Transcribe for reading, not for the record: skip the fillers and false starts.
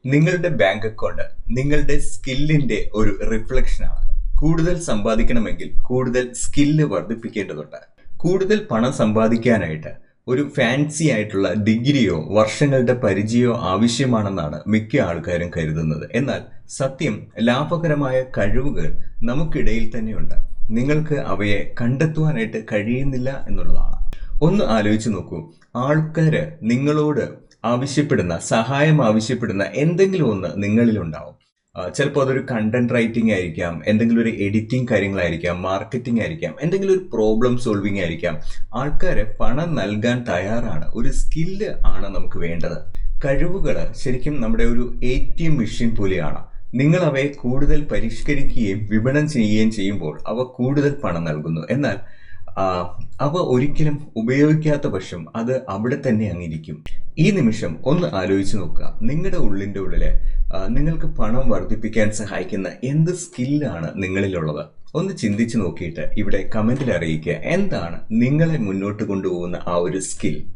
നിങ്ങളുടെ bank account നിങ്ങളുടെ സ്കില്ലിന്റെ ഒരു റിഫ്ലക്ഷനാണ്. കൂടുതൽ സമ്പാദിക്കണമെങ്കിൽ കൂടുതൽ സ്കില്ല് വർദ്ധിപ്പിക്കേണ്ടതുണ്ട്. കൂടുതൽ പണം സമ്പാദിക്കാനായിട്ട് ഒരു ഫാൻസി ആയിട്ടുള്ള ഡിഗ്രിയോ വർഷങ്ങളുടെ പരിചയമോ ആവശ്യമാണെന്നാണ് മിക്ക ആൾക്കാരും കരുതുന്നത്. എന്നാൽ സത്യം, ലാഭകരമായ കഴിവുകൾ നമുക്കിടയിൽ തന്നെയുണ്ട്. നിങ്ങൾക്ക് അവയെ കണ്ടെത്തുവാനായിട്ട് കഴിയുന്നില്ല എന്നുള്ളതാണ്. ഒന്ന് ആലോചിച്ച് നോക്കൂ. ആൾക്കാര് നിങ്ങളോട് സഹായം ആവശ്യപ്പെടുന്ന എന്തെങ്കിലും ഒന്ന് നിങ്ങളിലുണ്ടാവും. ചിലപ്പോൾ അതൊരു കണ്ടന്റ് റൈറ്റിംഗ് ആയിരിക്കാം, എന്തെങ്കിലും ഒരു എഡിറ്റിംഗ് കാര്യങ്ങളായിരിക്കാം, മാർക്കറ്റിംഗ് ആയിരിക്കാം, എന്തെങ്കിലും ഒരു പ്രോബ്ലം സോൾവിംഗ് ആയിരിക്കാം. ആൾക്കാര് പണം നൽകാൻ തയ്യാറാണ്. ഒരു സ്കില്ല് ആണ് നമുക്ക് വേണ്ടത്. കഴിവുകൾ ശരിക്കും നമ്മുടെ ഒരു ATM മെഷീൻ പോലെയാണ്. നിങ്ങൾ അവയെ കൂടുതൽ പരിഷ്കരിക്കുകയും വിപണനം ചെയ്യുകയും ചെയ്യുമ്പോൾ അവ കൂടുതൽ പണം നൽകുന്നു. എന്നാൽ അവ ഒരിക്കലും ഉപയോഗിക്കാത്ത പക്ഷം അത് അവിടെ തന്നെ അങ്ങിരിക്കും. ഈ നിമിഷം ഒന്ന് ആലോചിച്ച് നോക്കുക. നിങ്ങളുടെ ഉള്ളിലെ നിങ്ങൾക്ക് പണം വർദ്ധിപ്പിക്കാൻ സഹായിക്കുന്ന എന്ത് സ്കില്ലാണ് നിങ്ങളിലുള്ളത്? ഒന്ന് ചിന്തിച്ചു നോക്കിയിട്ട് ഇവിടെ കമന്റിൽ അറിയിക്കുക. എന്താണ് നിങ്ങളെ മുന്നോട്ട് കൊണ്ടുപോകുന്ന ആ ഒരു സ്കിൽ?